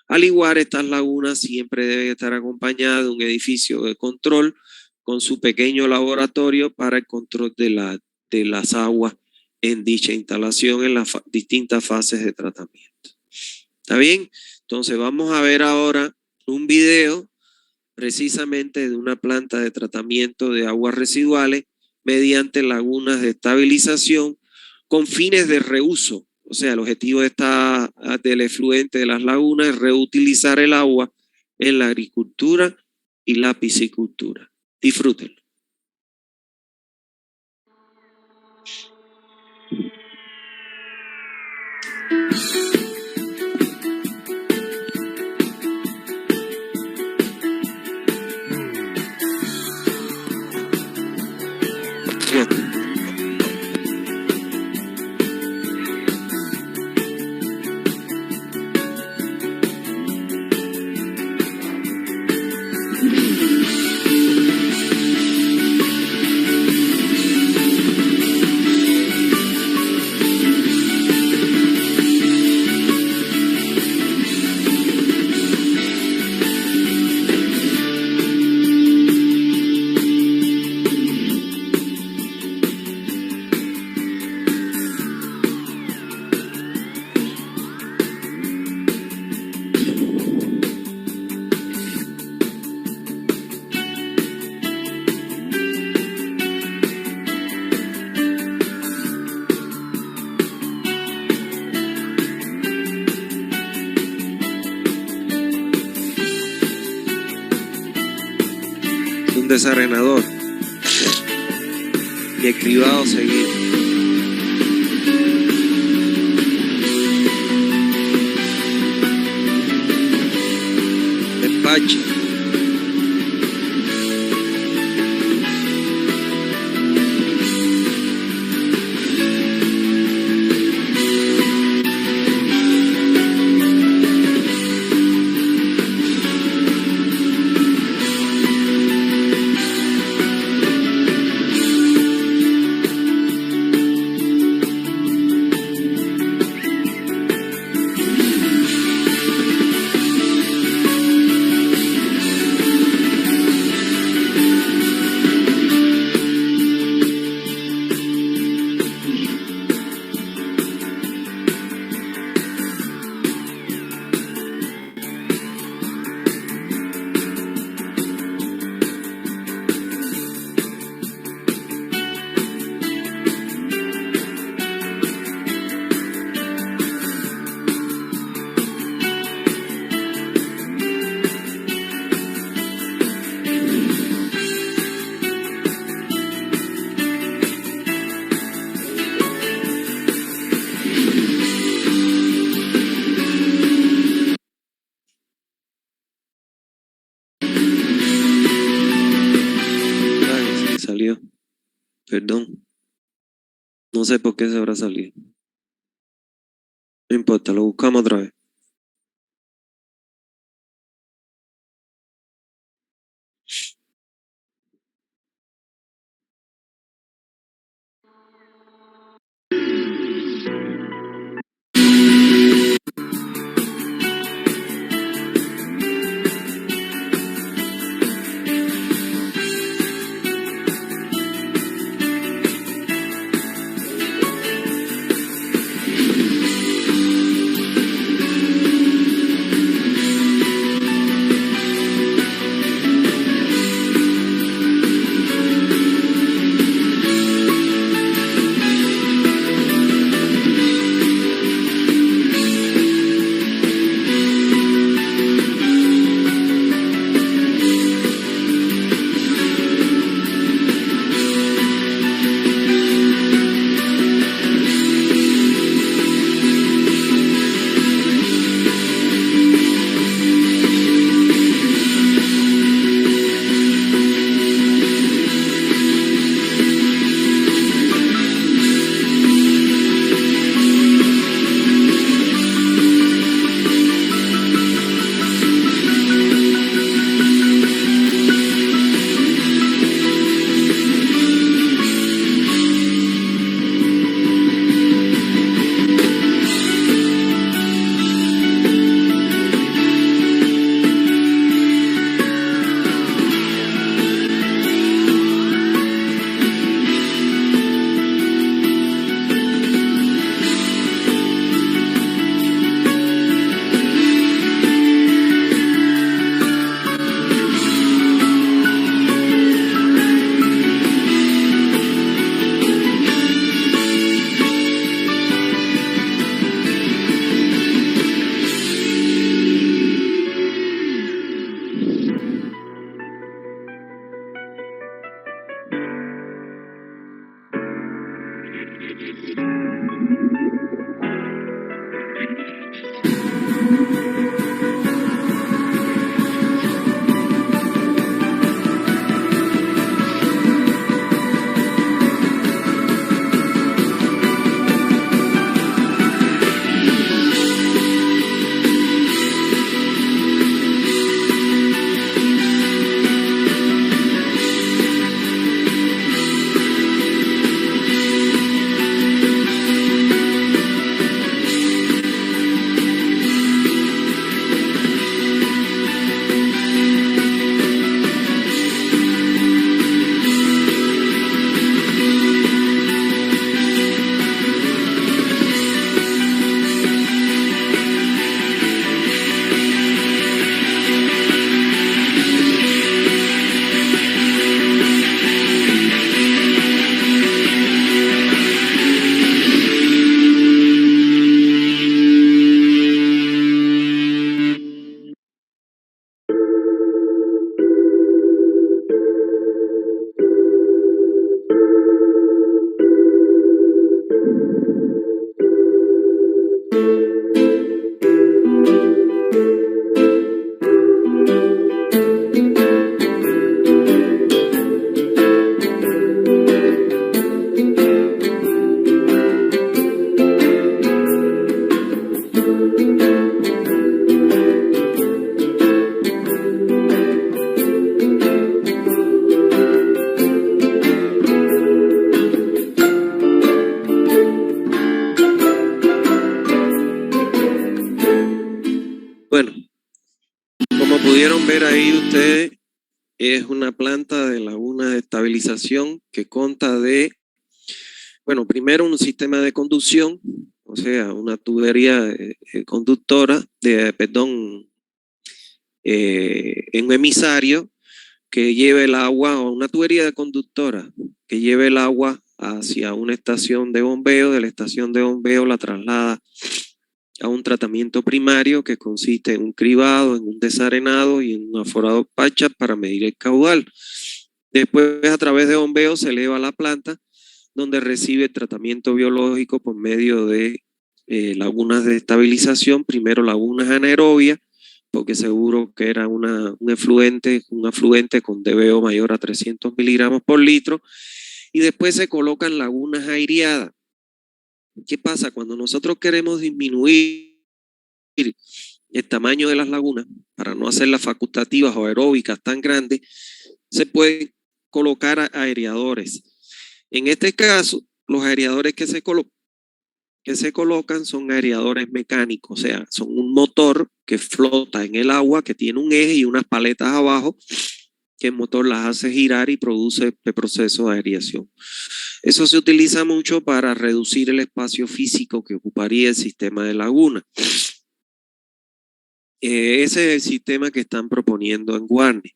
Al igual, estas lagunas siempre deben estar acompañadas de un edificio de control con su pequeño laboratorio para el control de las aguas en dicha instalación en las distintas fases de tratamiento. ¿Está bien? Entonces vamos a ver ahora un video precisamente de una planta de tratamiento de aguas residuales mediante lagunas de estabilización con fines de reuso. O sea, el objetivo del efluente de las lagunas es reutilizar el agua en la agricultura y la piscicultura. Disfrútenlo. Un desarenador y el cribado seguido. Despache. Perdón. No sé por qué se habrá salido. No importa, lo buscamos otra vez. pudieron ver ahí ustedes, es una planta de laguna de estabilización que consta de, bueno, primero un sistema de conducción, o sea, una tubería conductora, en un emisario que lleve el agua, o una tubería de conductora que lleve el agua hacia una estación de bombeo, de la estación de bombeo la traslada a un tratamiento primario que consiste en un cribado, en un desarenado y en un aforado pacha para medir el caudal. Después, a través de bombeo, se eleva a la planta donde recibe tratamiento biológico por medio de lagunas de estabilización, primero lagunas anaerobias, porque seguro que era un afluente con DBO mayor a 300 miligramos por litro, y después se colocan lagunas aireadas. ¿Qué pasa? Cuando nosotros queremos disminuir el tamaño de las lagunas, para no hacerlas facultativas o aeróbicas tan grandes, se pueden colocar aireadores. En este caso, los aireadores que se colocan son aireadores mecánicos, o sea, son un motor que flota en el agua, que tiene un eje y unas paletas abajo, que el motor las hace girar y produce este proceso de aireación. Eso se utiliza mucho para reducir el espacio físico que ocuparía el sistema de laguna. Ese es el sistema que están proponiendo en Guarne.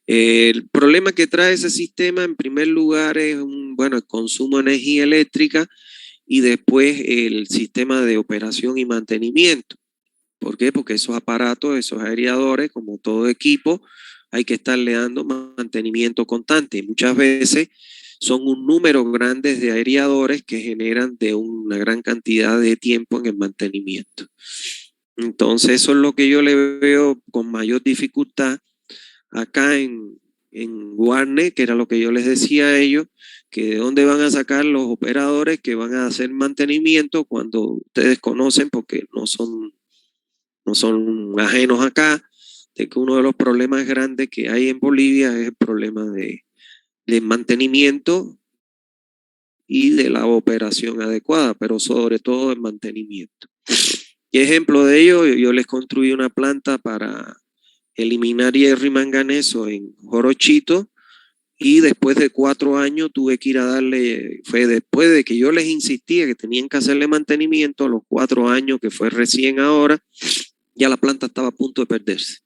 El problema que trae ese sistema, en primer lugar, es el consumo de energía eléctrica y después el sistema de operación y mantenimiento. ¿Por qué? Porque esos aparatos, esos aireadores, como todo equipo, hay que estarle dando mantenimiento constante. Y muchas veces son un número grande de aireadores que generan de una gran cantidad de tiempo en el mantenimiento. Entonces, eso es lo que yo le veo con mayor dificultad acá en Guarne, que era lo que yo les decía a ellos, que de dónde van a sacar los operadores que van a hacer mantenimiento cuando ustedes conocen, porque no son ajenos acá, de que uno de los problemas grandes que hay en Bolivia es el problema de mantenimiento y de la operación adecuada, pero sobre todo el mantenimiento. Y ejemplo de ello, yo les construí una planta para eliminar hierro y manganeso en Jorochito, y después de 4 años tuve que ir a darle, fue después de que yo les insistía que tenían que hacerle mantenimiento, a los 4 años, que fue recién ahora, ya la planta estaba a punto de perderse.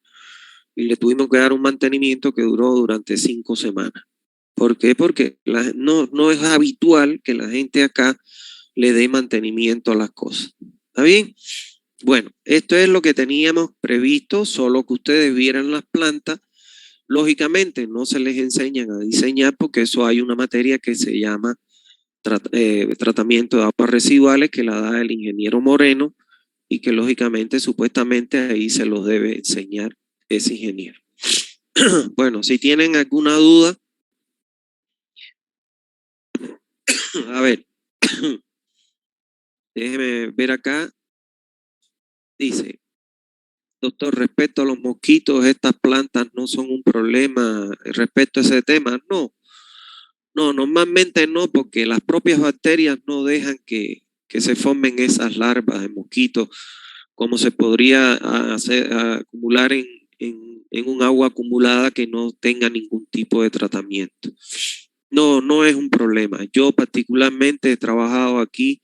Y le tuvimos que dar un mantenimiento que duró durante 5 semanas. ¿Por qué? Porque no es habitual que la gente acá le dé mantenimiento a las cosas. ¿Está bien? Bueno, esto es lo que teníamos previsto, solo que ustedes vieran las plantas. Lógicamente no se les enseñan a diseñar, porque eso hay una materia que se llama tratamiento de aguas residuales, que la da el ingeniero Moreno, y que lógicamente, supuestamente, ahí se los debe enseñar ese ingeniero. Bueno, si tienen alguna duda, a ver, déjeme ver acá. Dice, doctor, respecto a los mosquitos, estas plantas no son un problema respecto a ese tema. No, normalmente no, porque las propias bacterias no dejan que se formen esas larvas de mosquitos, como se podría acumular en un agua acumulada que no tenga ningún tipo de tratamiento. No es un problema. Yo particularmente he trabajado aquí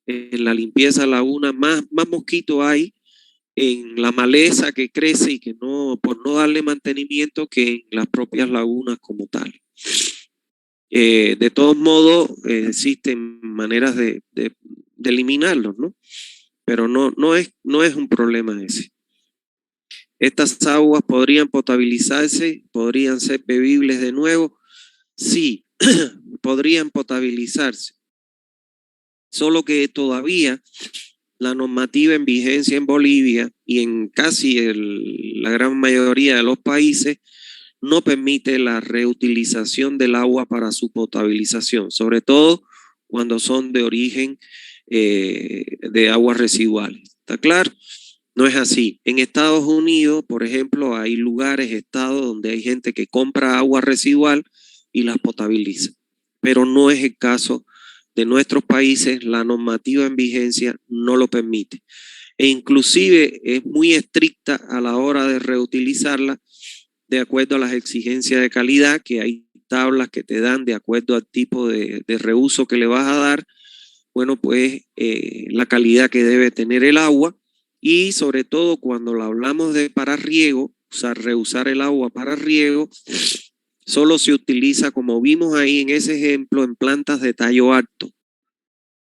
en la limpieza de laguna, más mosquitos hay en la maleza que crece y que por no darle mantenimiento, que en las propias lagunas como tal. De todos modos, existen maneras de eliminarlos, ¿no? Pero no es un problema ese. Estas aguas podrían potabilizarse, podrían ser bebibles de nuevo. Sí, podrían potabilizarse. Solo que todavía la normativa en vigencia en Bolivia y en casi la gran mayoría de los países no permite la reutilización del agua para su potabilización, sobre todo cuando son de origen de aguas residuales. ¿Está claro? No es así. En Estados Unidos, por ejemplo, hay lugares, estados donde hay gente que compra agua residual y las potabiliza, pero no es el caso de nuestros países. La normativa en vigencia no lo permite. e inclusive es muy estricta a la hora de reutilizarla de acuerdo a las exigencias de calidad, que hay tablas que te dan de acuerdo al tipo de reuso que le vas a dar. Bueno, pues la calidad que debe tener el agua, y sobre todo cuando lo hablamos de para riego, o sea, reusar el agua para riego, solo se utiliza, como vimos ahí en ese ejemplo, en plantas de tallo alto.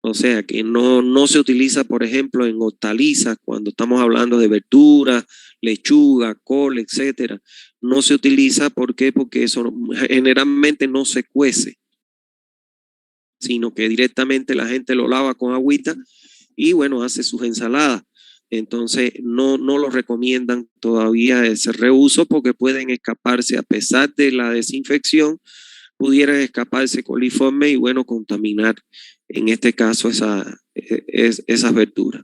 O sea, que no se utiliza, por ejemplo, en hortalizas, cuando estamos hablando de verduras, lechuga, col, etcétera. No se utiliza, ¿por qué? Porque eso generalmente no se cuece, sino que directamente la gente lo lava con agüita y bueno, hace sus ensaladas. Entonces no lo recomiendan todavía ese reuso, porque pueden escaparse, a pesar de la desinfección, pudieran escaparse coliformes y bueno, contaminar en este caso esas verduras.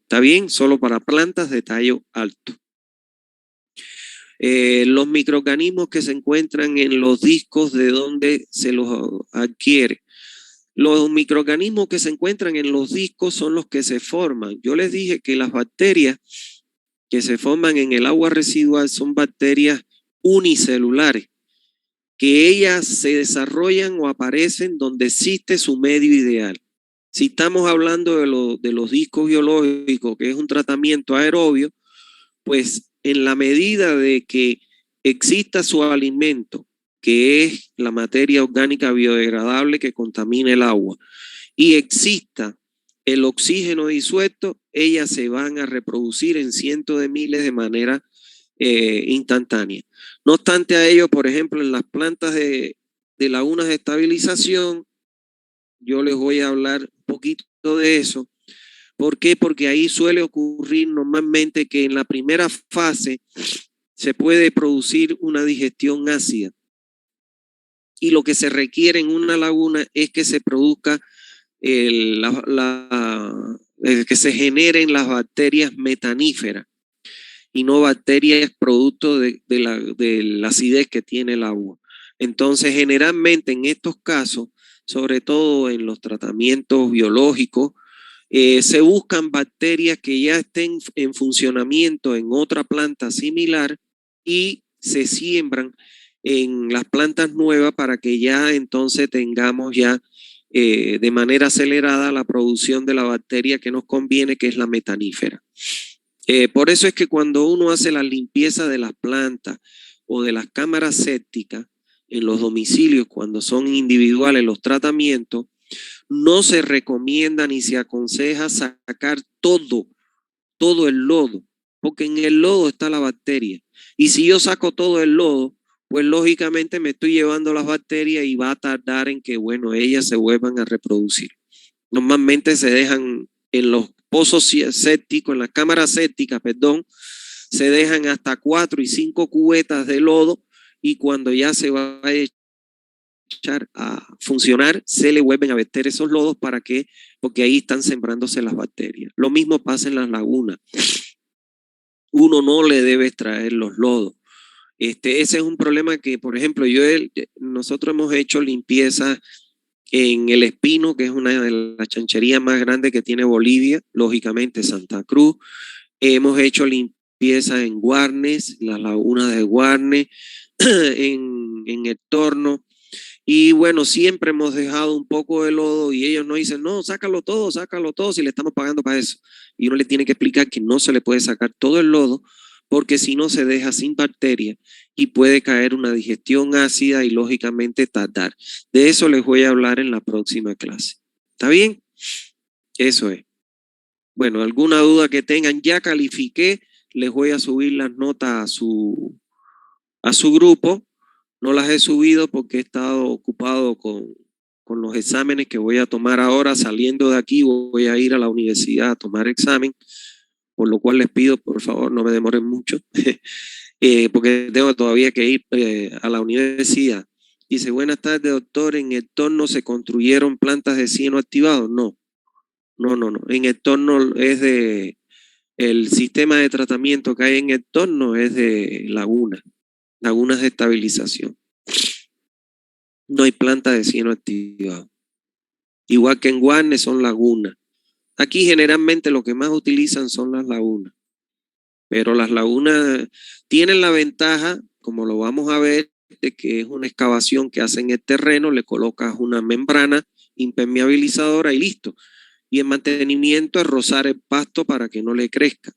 ¿Está bien? Solo para plantas de tallo alto. Los microorganismos que se encuentran en los discos, ¿de dónde se los adquiere? Los microorganismos que se encuentran en los discos son los que se forman. Yo les dije que las bacterias que se forman en el agua residual son bacterias unicelulares, que ellas se desarrollan o aparecen donde existe su medio ideal. Si estamos hablando de los discos biológicos, que es un tratamiento aerobio, pues en la medida de que exista su alimento, que es la materia orgánica biodegradable que contamina el agua, y exista el oxígeno disuelto, ellas se van a reproducir en cientos de miles de manera instantánea. No obstante a ello, por ejemplo, en las plantas de lagunas de estabilización, yo les voy a hablar un poquito de eso. ¿Por qué? Porque ahí suele ocurrir normalmente que en la primera fase se puede producir una digestión ácida. Y lo que se requiere en una laguna es que se produzca que se generen las bacterias metaníferas y no bacterias producto de la acidez que tiene el agua. Entonces, generalmente en estos casos, sobre todo en los tratamientos biológicos, se buscan bacterias que ya estén en funcionamiento en otra planta similar y se siembran en las plantas nuevas para que ya entonces tengamos ya de manera acelerada la producción de la bacteria que nos conviene, que es la metanífera. Por eso es que cuando uno hace la limpieza de las plantas o de las cámaras sépticas en los domicilios, cuando son individuales los tratamientos, no se recomienda ni se aconseja sacar todo el lodo, porque en el lodo está la bacteria. Y si yo saco todo el lodo, pues lógicamente me estoy llevando las bacterias y va a tardar en que, bueno, ellas se vuelvan a reproducir. Normalmente se dejan en los pozos sépticos, en las cámaras sépticas, perdón, se dejan hasta 4 y 5 cubetas de lodo, y cuando ya se va a echar a funcionar, se le vuelven a verter esos lodos. ¿Para qué? Porque ahí están sembrándose las bacterias. Lo mismo pasa en las lagunas. Uno no le debe extraer los lodos. Ese es un problema que, por ejemplo, nosotros hemos hecho limpieza en El Espino, que es una de las chancherías más grandes que tiene Bolivia, lógicamente Santa Cruz. Hemos hecho limpieza en Guarnes, las lagunas de Guarnes, en el Torno. Y bueno, siempre hemos dejado un poco de lodo y ellos nos dicen, no, sácalo todo, si le estamos pagando para eso. Y uno le tiene que explicar que no se le puede sacar todo el lodo, porque si no se deja sin bacteria y puede caer una digestión ácida y lógicamente tardar. De eso les voy a hablar en la próxima clase. ¿Está bien? Eso es. Bueno, alguna duda que tengan, ya califiqué, les voy a subir las notas a su grupo. No las he subido porque he estado ocupado con los exámenes que voy a tomar ahora. Saliendo de aquí voy a ir a la universidad a tomar examen, por lo cual les pido, por favor, no me demoren mucho, porque tengo todavía que ir a la universidad. Dice, buenas tardes, doctor, ¿en el torno se construyeron plantas de cieno activado? No. En el torno el sistema de tratamiento que hay en el torno es de lagunas de estabilización. No hay planta de cieno activado. Igual que en Guarnes son lagunas. Aquí generalmente lo que más utilizan son las lagunas, pero las lagunas tienen la ventaja, como lo vamos a ver, de que es una excavación que hacen en el terreno, le colocas una membrana impermeabilizadora y listo. Y el mantenimiento es rozar el pasto para que no le crezca.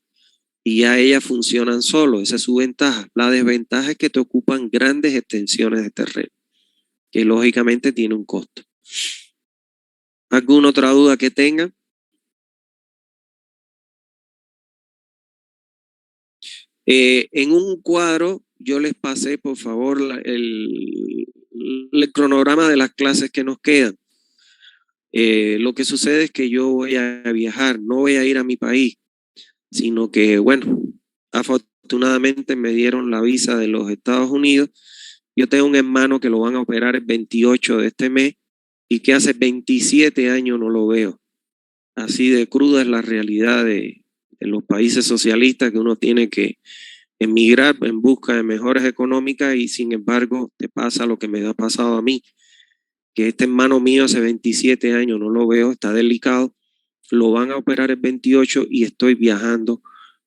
Y ya ellas funcionan solo, esa es su ventaja. La desventaja es que te ocupan grandes extensiones de terreno, que lógicamente tiene un costo. ¿Alguna otra duda que tengan? En un cuadro yo les pasé, por favor, el cronograma de las clases que nos quedan. Lo que sucede es que yo voy a viajar, no voy a ir a mi país, sino que, bueno, afortunadamente me dieron la visa de los Estados Unidos. Yo tengo un hermano que lo van a operar el 28 de este mes y que hace 27 años no lo veo. Así de cruda es la realidad de los países socialistas, que uno tiene que emigrar en busca de mejores económicas y sin embargo te pasa lo que me ha pasado a mí, que este hermano mío hace 27 años no lo veo, está delicado, lo van a operar el 28 y estoy viajando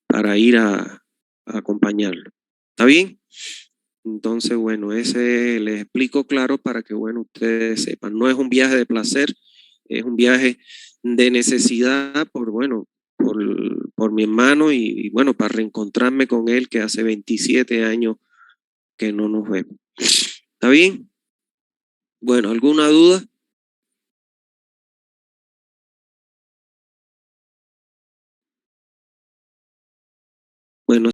para ir a acompañarlo. ¿Está bien? Entonces, bueno, ese les explico claro para que, bueno, ustedes sepan. No es un viaje de placer, es un viaje de necesidad por, bueno, por mi hermano y, bueno, para reencontrarme con él que hace 27 años que no nos vemos. ¿Está bien? Bueno, ¿alguna duda? Bueno,